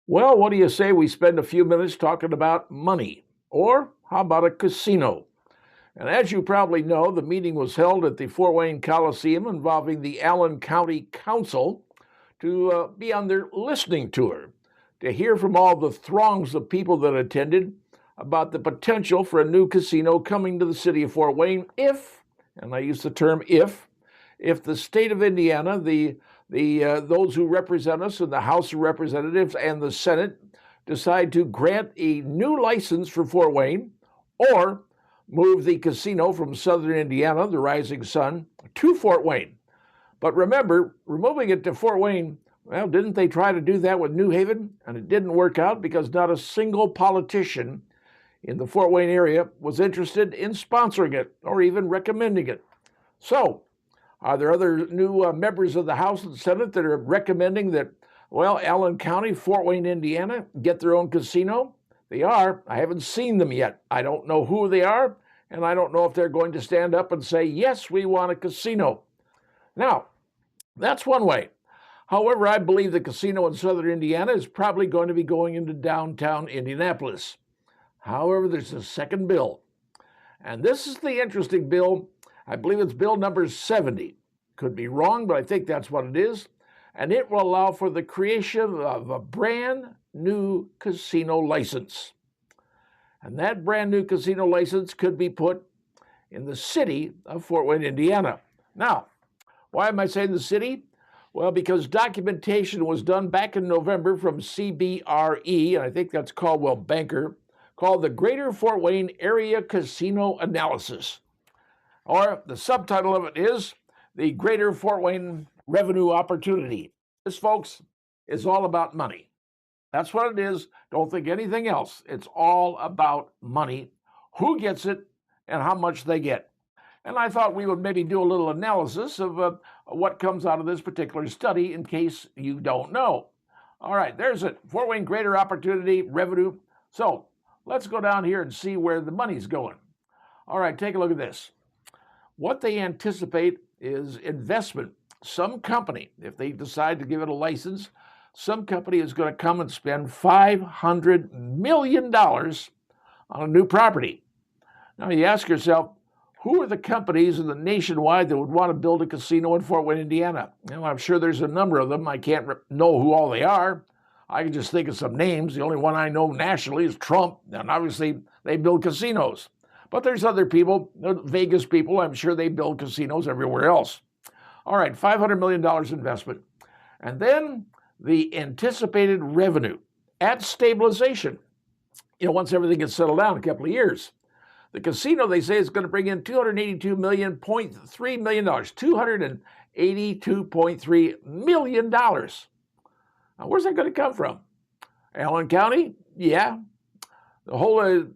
Well, what do you say we spend a few minutes talking about money? Or how about a casino? And as you probably know, the meeting was held at the Fort Wayne Coliseum involving the Allen County Council to be on their listening tour to hear from all the throngs of people that attended about the potential for a new casino coming to the city of Fort Wayne if, and I use the term if the state of Indiana, the those who represent us in the House of Representatives and the Senate decide to grant a new license for Fort Wayne or move the casino from southern Indiana, the Rising Sun, to Fort Wayne. But remember, removing it to Fort Wayne, well, didn't they try to do that with New Haven? And it didn't work out because not a single politician in the Fort Wayne area was interested in sponsoring it or even recommending it. So, are there other new members of the House and Senate that are recommending that, well, Allen County, Fort Wayne, Indiana, get their own casino? They are. I haven't seen them yet. I don't know who they are, and I don't know if they're going to stand up and say, yes, we want a casino. Now, that's one way. However, I believe the casino in southern Indiana is probably going to be going into downtown Indianapolis. However, there's a second bill, and this is the interesting bill. I believe it's bill number 70. Could be wrong, but I think that's what it is. And it will allow for the creation of a brand new casino license. And that brand new casino license could be put in the city of Fort Wayne, Indiana. Now, why am I saying the city? Well, because documentation was done back in November from CBRE, and I think that's Caldwell Banker, called the Greater Fort Wayne Area Casino Analysis. Or the subtitle of it is the Greater Fort Wayne Revenue Opportunity. This, folks, is all about money. That's what it is. Don't think anything else. It's all about money, who gets it, and how much they get. And I thought we would maybe do a little analysis of what comes out of this particular study in case you don't know. All right, there's it. Fort Wayne Greater Opportunity Revenue. So let's go down here and see where the money's going. All right, take a look at this. What they anticipate is investment. Some company, if they decide to give it a license, some company is going to come and spend $500 million on a new property. Now you ask yourself, who are the companies in the nationwide that would want to build a casino in Fort Wayne, Indiana? Well, I'm sure there's a number of them. I can't know who all they are. I can just think of some names. The only one I know nationally is Trump, and obviously they build casinos. But there's other people, Vegas people, I'm sure they build casinos everywhere else. All right, $500 million investment. And then the anticipated revenue at stabilization. Once everything gets settled down in a couple of years. The casino, they say, is going to bring in $282.3 million. $282.3 million. Now, where's that going to come from? Allen County? Yeah. The whole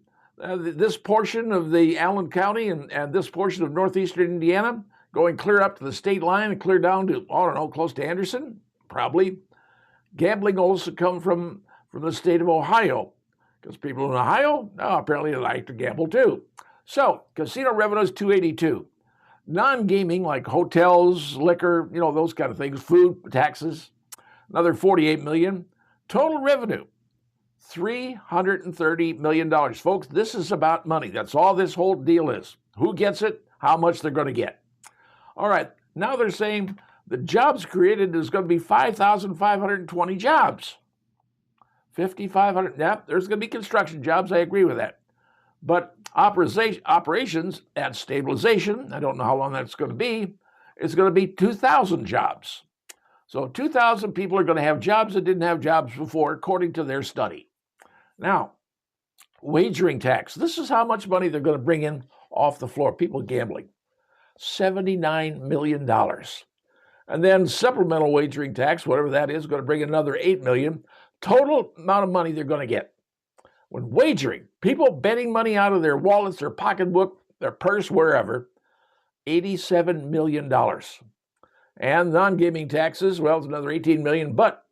this portion of the Allen County and this portion of northeastern Indiana going clear up to the state line and clear down to, I don't know, close to Anderson? Probably. Gambling also come from the state of Ohio, because people in Ohio, apparently they like to gamble too. So, casino revenue is 282. Non-gaming, like hotels, liquor, those kind of things, food, taxes, another $48 million. Total revenue, $330 million. Folks, this is about money. That's all this whole deal is. Who gets it, how much they're going to get. All right, now they're saying the jobs created is going to be 5,520 jobs. 5,500, yeah, there's going to be construction jobs, I agree with that. But operations at stabilization, I don't know how long that's going to be, it's going to be 2,000 jobs. So 2,000 people are going to have jobs that didn't have jobs before, according to their study. Now, wagering tax. This is how much money they're going to bring in off the floor, people gambling. $79 million. And then supplemental wagering tax, whatever that is, going to bring in another $8 million. Total amount of money they're going to get. When wagering, people betting money out of their wallets, their pocketbook, their purse, wherever, $87 million. And non-gaming taxes, well, it's another $18 million. But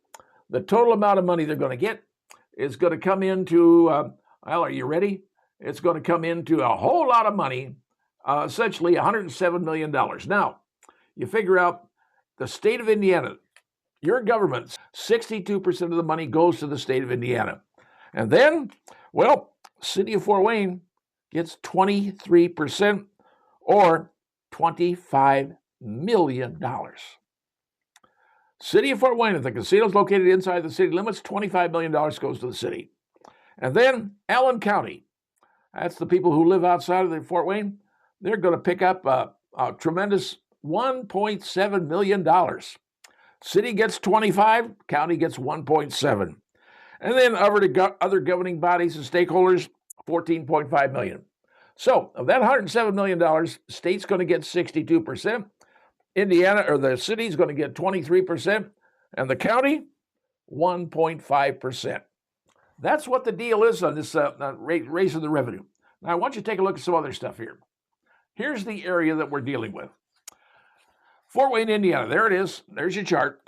the total amount of money they're going to get is going to come into, well, are you ready? It's going to come into a whole lot of money, essentially $107 million. Now, you figure out the state of Indiana, your government 62% of the money goes to the state of Indiana. And then, well, city of Fort Wayne gets 23% or $25 million. City of Fort Wayne, if the casino is located inside the city limits, $25 million goes to the city. And then Allen County, that's the people who live outside of the Fort Wayne, they're going to pick up a tremendous $1.7 million. City gets 25, county gets 1.7. And then other governing bodies and stakeholders, $14.5 million. So of that $107 million, state's going to get 62%. Indiana, or the city's going to get 23%, and the county, 1.5%. That's what the deal is on this raising the revenue. Now, I want you to take a look at some other stuff here. Here's the area that we're dealing with. Fort Wayne, Indiana, there it is. There's your chart.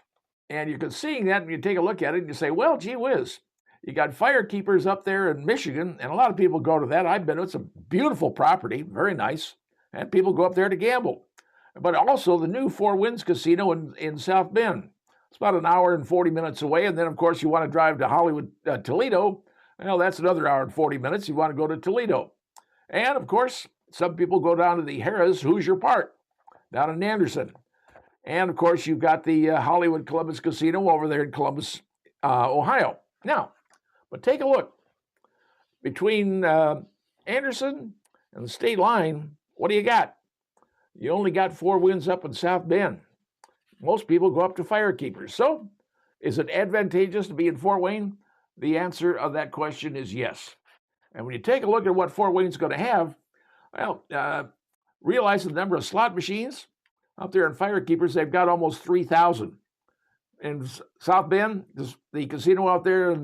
And you can see that, and you take a look at it, and you say, well, gee whiz, you got fire keepers up there in Michigan, and a lot of people go to that. I've been, it's a beautiful property, very nice, and people go up there to gamble. But also the new Four Winds Casino in South Bend. It's about an hour and 40 minutes away. And then, of course, you want to drive to Hollywood, Toledo. Well, that's another hour and 40 minutes. You want to go to Toledo. And, of course, some people go down to the Harrah's Hoosier Park down in Anderson. And, of course, you've got the Hollywood Columbus Casino over there in Columbus, Ohio. Now, but take a look. Between Anderson and the state line, what do you got? You only got Four Winds up in South Bend. Most people go up to fire keepers. So, is it advantageous to be in Fort Wayne? The answer of that question is yes. And when you take a look at what Fort Wayne's going to have, well, realize the number of slot machines out there in fire keepers, they've got almost 3,000. In South Bend, the casino out there, and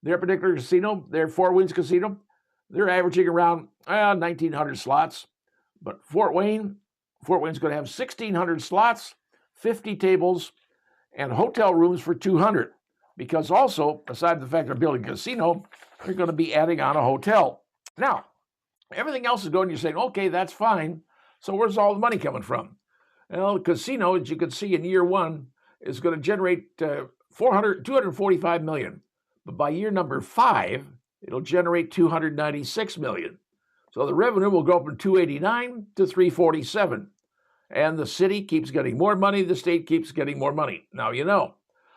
their particular casino, their Four Winds Casino, they're averaging around 1,900 slots. But Fort Wayne's going to have 1,600 slots, 50 tables, and hotel rooms for 200. Because also, aside the fact they're building a casino, they're going to be adding on a hotel. Now, everything else is going, you're saying, okay, that's fine. So where's all the money coming from? Well, the casino, as you can see in year one, is going to generate $245 million. But by year number 5, it'll generate $296 million. So the revenue will go from 289 to 347. And the city keeps getting more money, the state keeps getting more money. Now, you know,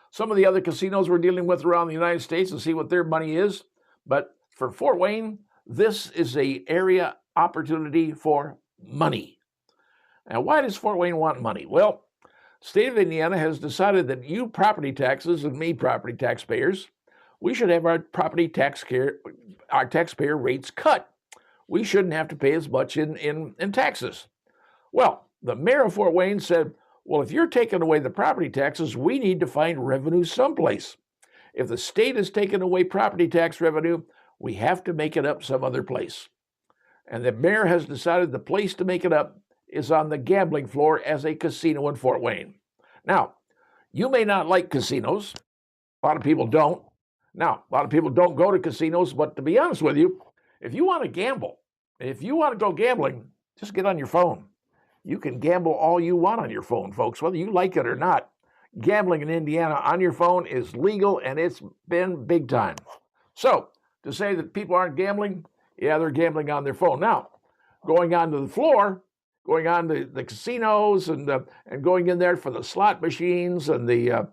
some of the other casinos we're dealing with around the United States and see what their money is. But for Fort Wayne, this is an area opportunity for money. Now, why does Fort Wayne want money? Well, state of Indiana has decided that you property taxes and me property taxpayers, we should have our taxpayer rates cut. We shouldn't have to pay as much in taxes. Well, the mayor of Fort Wayne said, well, if you're taking away the property taxes, we need to find revenue someplace. If the state is taking away property tax revenue, we have to make it up some other place. And the mayor has decided the place to make it up is on the gambling floor as a casino in Fort Wayne. Now, you may not like casinos. A lot of people don't. Now, a lot of people don't go to casinos, but to be honest with you, if you want to gamble, if you want to go gambling, just get on your phone. You can gamble all you want on your phone, folks, whether you like it or not. Gambling in Indiana on your phone is legal, and it's been big time. So, to say that people aren't gambling, yeah, they're gambling on their phone. Now, going on to the floor, going on to the casinos and going in there for the slot machines and the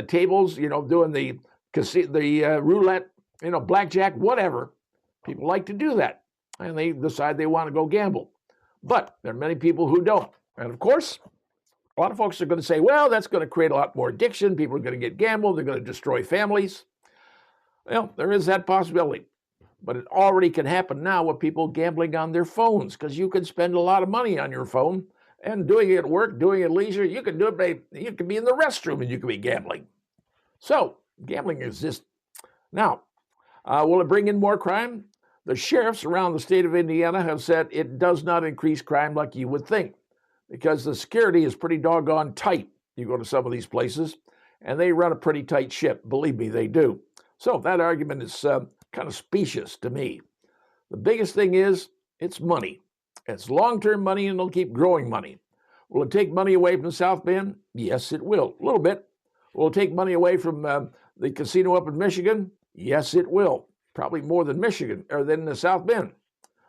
tables, you know, doing the roulette, you know, blackjack, whatever. People like to do that, and they decide they want to go gamble. But there are many people who don't. And of course, a lot of folks are going to say, well, that's going to create a lot more addiction. People are going to get gambled. They're going to destroy families. Well, there is that possibility. But it already can happen now with people gambling on their phones, because you can spend a lot of money on your phone and doing it at work, doing it at leisure. You can do it, you can be in the restroom and you can be gambling. So gambling exists. Now, will it bring in more crime? The sheriffs around the state of Indiana have said it does not increase crime like you would think, because the security is pretty doggone tight. You go to some of these places, and they run a pretty tight ship. Believe me, they do. So that argument is kind of specious to me. The biggest thing is it's money. It's long-term money, and it'll keep growing money. Will it take money away from South Bend? Yes, it will, a little bit. Will it take money away from the casino up in Michigan? Yes, it will. Probably more than Michigan or than the South Bend.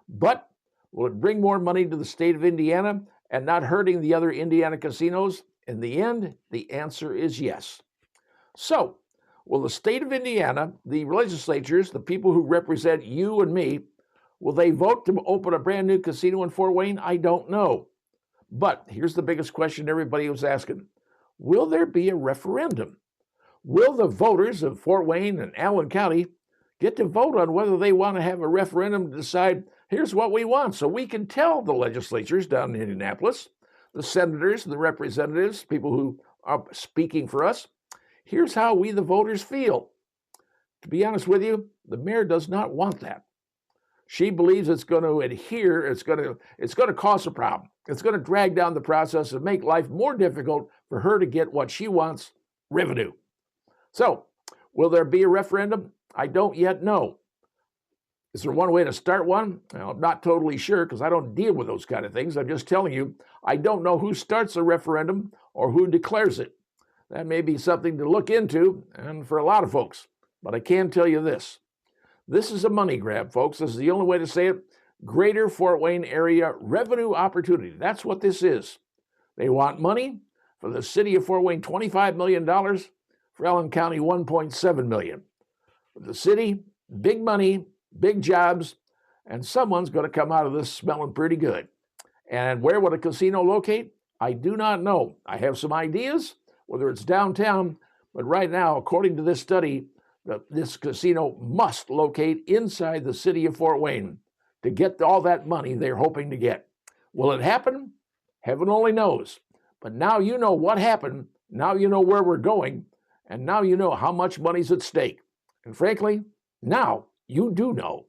But will it bring more money to the state of Indiana and not hurting the other Indiana casinos? In the end, the answer is yes. So, will the state of Indiana, the legislatures, the people who represent you and me, will they vote to open a brand new casino in Fort Wayne? I don't know. But here's the biggest question everybody was asking. Will there be a referendum? Will the voters of Fort Wayne and Allen County get to vote on whether they want to have a referendum to decide, here's what we want, so we can tell the legislatures down in Indianapolis, the senators, the representatives, people who are speaking for us, here's how we, the voters, feel. To be honest with you, the mayor does not want that. She believes it's going to adhere, it's going to cause a problem. It's going to drag down the process and make life more difficult for her to get what she wants, revenue. So, will there be a referendum? I don't yet know. Is there one way to start one? Well, I'm not totally sure because I don't deal with those kind of things. I'm just telling you, I don't know who starts a referendum or who declares it. That may be something to look into, and for a lot of folks. But I can tell you this. This is a money grab, folks. This is the only way to say it. Greater Fort Wayne area revenue opportunity. That's what this is. They want money. For the city of Fort Wayne, $25 million. For Allen County, $1.7 million. For the city, big money, big jobs, and someone's going to come out of this smelling pretty good. And where would a casino locate? I do not know. I have some ideas, whether it's downtown, but right now, according to this study, this casino must locate inside the city of Fort Wayne to get all that money they're hoping to get. Will it happen? Heaven only knows. But now you know what happened, now you know where we're going, and now you know how much money's at stake. And frankly, now you do know.